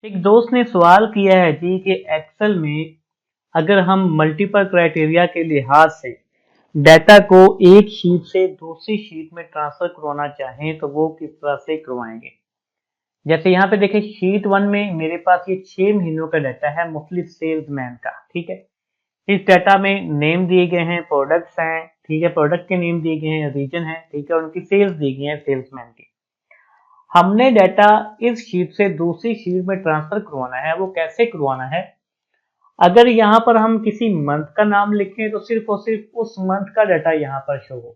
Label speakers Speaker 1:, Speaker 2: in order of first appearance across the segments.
Speaker 1: एक दोस्त ने सवाल किया है जी कि एक्सेल में अगर हम मल्टीपल क्राइटेरिया के लिहाज से डाटा को एक शीट से दूसरी शीट में ट्रांसफर करवाना चाहें तो वो किस तरह से करवाएंगे। जैसे यहाँ पे देखिए शीट 1 में मेरे पास ये 6 महीनों का डाटा है मुख्तलिफ सेल्समैन का। ठीक है, इस डाटा में नेम दिए गए हैं, प्रोडक्ट्स हैं, ठीक है, प्रोडक्ट के नेम दिए गए हैं, रीजन है, ठीक है, और उनकी सेल्स दी गई है सेल्समैन की। हमने डाटा इस शीट से दूसरी शीट में ट्रांसफर करवाना है। वो कैसे करवाना है? अगर यहाँ पर हम किसी मंथ का नाम लिखें तो सिर्फ और सिर्फ उस मंथ का डाटा यहाँ पर शो हो।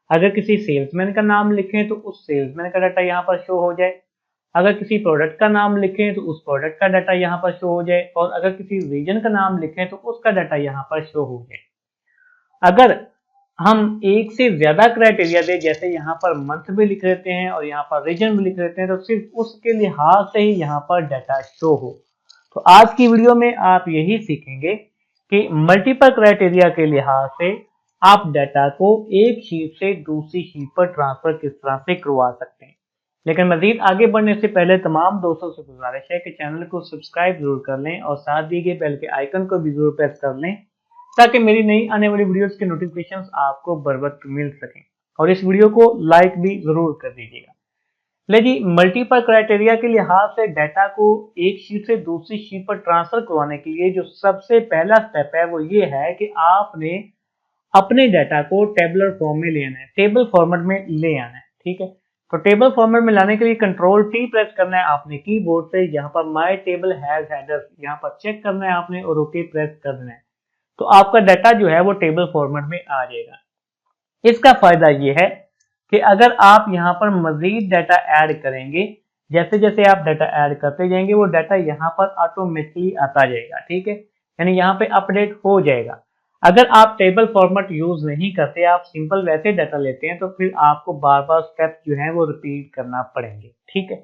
Speaker 1: अगर किसी सेल्समैन का नाम लिखें तो उस सेल्समैन का डाटा यहाँ पर शो हो जाए। अगर किसी प्रोडक्ट का नाम लिखें तो उस प्रोडक्ट का डाटा यहाँ पर शो हो जाए, और अगर किसी रीजन का नाम लिखें तो उसका डाटा यहाँ पर शो हो जाए। अगर हम एक से ज्यादा क्राइटेरिया दे, जैसे यहाँ पर मंथ भी लिख लेते हैं और यहाँ पर रीजन भी लिख लेते हैं, तो सिर्फ उसके लिहाज से ही यहाँ पर डाटा शो हो। तो आज की वीडियो में आप यही सीखेंगे कि मल्टीपल क्राइटेरिया के लिहाज से आप डाटा को एक शीट से दूसरी शीट पर ट्रांसफर किस तरह से करवा सकते हैं। लेकिन मजीद आगे बढ़ने से पहले तमाम दोस्तों से गुजारिश है कि चैनल को सब्सक्राइब जरूर कर लें और साथ दिए गए बेल के आइकन को भी जरूर प्रेस कर लें ताकि मेरी नई आने वाली वीडियोस के नोटिफिकेशंस आपको बर वक्त मिल सकें। और इस वीडियो को लाइक भी जरूर कर दीजिएगा। ले जी, मल्टीपल क्राइटेरिया के लिहाज से डाटा को एक शीट से दूसरी शीट पर ट्रांसफर करवाने के लिए जो सबसे पहला स्टेप है वो ये है कि आपने अपने डाटा को टेबलर फॉर्म में ले आना है, टेबल फॉर्मेट में ले आना है। ठीक है, तो टेबल फॉर्मेट में लाने के लिए कंट्रोल टी प्रेस करना है आपने कीबोर्ड से। यहाँ पर माय टेबल हैज हेडर यहाँ पर चेक करना है आपने और ओके प्रेस कर देना है। तो आपका डाटा जो है वो टेबल फॉर्मेट में आ जाएगा। इसका फायदा ये है कि अगर आप यहाँ पर मजीद डाटा ऐड करेंगे, जैसे जैसे आप डाटा ऐड करते जाएंगे वो डाटा यहाँ पर ऑटोमेटिकली आता जाएगा। ठीक है, यानी यहाँ पे अपडेट हो जाएगा। अगर आप टेबल फॉर्मेट यूज नहीं करते, आप सिंपल वैसे डाटा लेते हैं, तो फिर आपको बार बार स्टेप जो है वो रिपीट करना पड़ेंगे। ठीक है,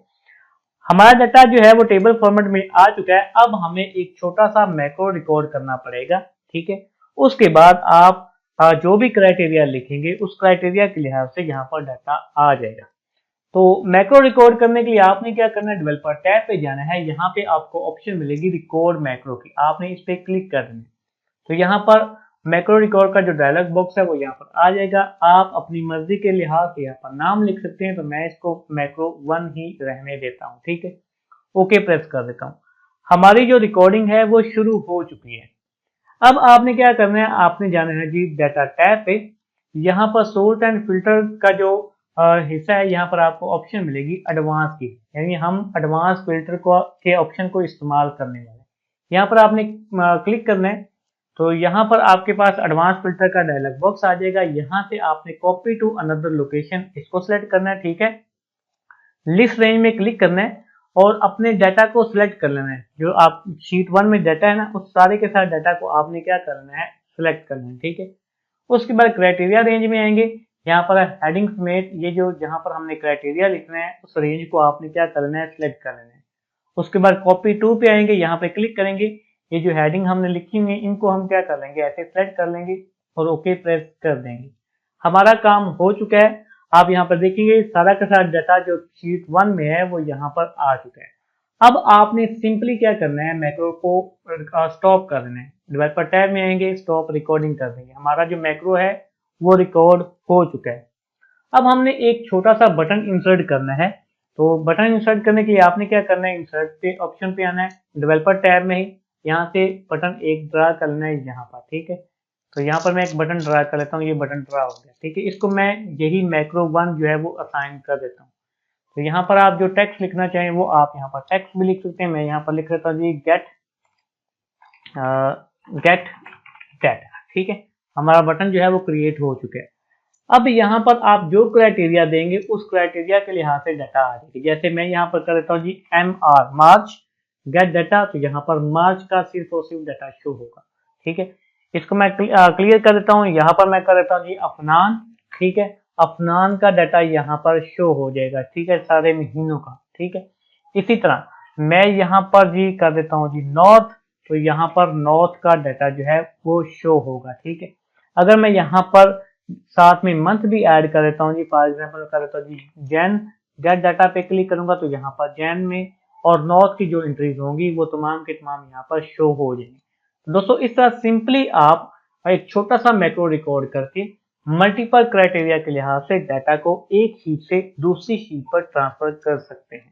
Speaker 1: हमारा डाटा जो है वो टेबल फॉर्मेट में आ चुका है। अब हमें एक छोटा सा मैक्रो रिकॉर्ड करना पड़ेगा। ठीक है, उसके बाद आप जो भी क्राइटेरिया लिखेंगे उस क्राइटेरिया के लिहाज से यहाँ पर डाटा आ जाएगा। तो मैक्रो रिकॉर्ड करने के लिए आपने क्या करना है, डेवलपर टैब पे जाना है। यहाँ पे आपको ऑप्शन मिलेगी रिकॉर्ड मैक्रो की, आपने इस पे क्लिक कर देना है। तो यहाँ पर मैक्रो रिकॉर्ड का जो डायलॉग बॉक्स है वो यहाँ पर आ जाएगा। आप अपनी मर्जी के लिहाज से यहाँ पर नाम लिख सकते हैं, तो मैं इसको मैक्रो 1 ही रहने देता हूँ। ठीक है, ओके प्रेस कर देता हूँ। हमारी जो रिकॉर्डिंग है वो शुरू हो चुकी है। अब आपने क्या करना है, आपने जाना है जी डाटा टैब पे। यहाँ पर सोर्ट एंड फिल्टर का जो हिस्सा है, यहाँ पर आपको ऑप्शन मिलेगी एडवांस की, यानी हम एडवांस फिल्टर को के ऑप्शन को इस्तेमाल करने वाले हैं। यहाँ पर आपने क्लिक करना है। तो यहाँ पर आपके पास एडवांस फिल्टर का डायलॉग बॉक्स आ जाएगा। यहाँ से आपने कॉपी टू अनदर लोकेशन इसको सिलेक्ट करना है। ठीक है, लिस्ट रेंज में क्लिक करना है और अपने डाटा को सिलेक्ट कर लेना है। जो आप शीट 1 में डाटा है ना, उस सारे के सारे डाटा को आपने क्या करना है, सिलेक्ट करना है। ठीक है, उसके बाद क्राइटेरिया रेंज में आएंगे। यहाँ पर हेडिंग समेत ये जो जहाँ पर हमने क्राइटेरिया लिखना है उस रेंज को आपने क्या करना है, सिलेक्ट कर लेना है। उसके बाद कॉपी टू पे आएंगे, यहाँ पे क्लिक करेंगे। ये जो हेडिंग हमने लिखी हुई है इनको हम क्या कर लेंगे, ऐसे सिलेक्ट कर लेंगे और ओके प्रेस कर देंगे। हमारा काम हो चुका है। आप यहाँ पर देखेंगे सारा का सारा डाटा जो शीट 1 में है वो यहाँ पर आ चुका है। अब आपने सिंपली क्या करना है, मैक्रो को स्टॉप कर देना है। डेवलपर टैब में आएंगे, स्टॉप रिकॉर्डिंग कर देंगे। हमारा जो मैक्रो है वो रिकॉर्ड हो चुका है। अब हमने एक छोटा सा बटन इंसर्ट करना है। तो बटन इंसर्ट करने के लिए आपने क्या करना है, इंसर्ट पे ऑप्शन पे आना है, डेवलपर टैब में ही यहाँ से बटन एक ड्रा कर लेना है यहाँ पर। ठीक है, तो यहाँ पर मैं एक बटन ड्रा कर लेता हूँ, ये बटन ड्रा हो गया। ठीक है, इसको मैं यही मैक्रो 1 जो है वो असाइन कर देता हूँ। तो यहाँ पर आप जो टेक्स्ट लिखना चाहें वो आप यहाँ पर टेक्स्ट भी लिख सकते हैं। मैं यहाँ पर लिख लेता हूँ जी गेट डाटा। ठीक है, हमारा बटन जो है वो क्रिएट हो चुका है। अब यहाँ पर आप जो क्राइटेरिया देंगे उस क्राइटेरिया के लिहाज से डाटा आ जाएगी। जैसे मैं यहाँ पर कर देता हूँ जी MR मार्च गेट डाटा, तो यहाँ पर मार्च का सिर्फ और सिर्फ डाटा शो होगा। ठीक है, इसको मैं क्लियर कर देता हूँ। यहाँ पर मैं कर देता हूँ जी अफनान। ठीक है, अफनान का डाटा यहाँ पर शो हो जाएगा। ठीक है, सारे महीनों का। ठीक है, इसी तरह मैं यहाँ पर जी कर देता हूँ जी नॉर्थ, तो यहाँ पर नॉर्थ का डाटा जो है वो शो होगा। ठीक है, अगर मैं यहाँ पर साथ में मंथ भी ऐड कर देता हूँ जी, फॉर एग्जाम्पल कर देता हूँ जी जैन, गेट डाटा पे क्लिक करूंगा तो यहाँ पर जैन में और नॉर्थ की जो एंट्रीज होंगी वो तमाम के तमाम यहाँ पर शो हो जाएंगी। तो दोस्तों इस तरह सिंपली आप एक छोटा सा मैक्रो रिकॉर्ड करके मल्टीपल क्राइटेरिया के लिहाज से डाटा को एक शीट से दूसरी शीट पर ट्रांसफर कर सकते हैं।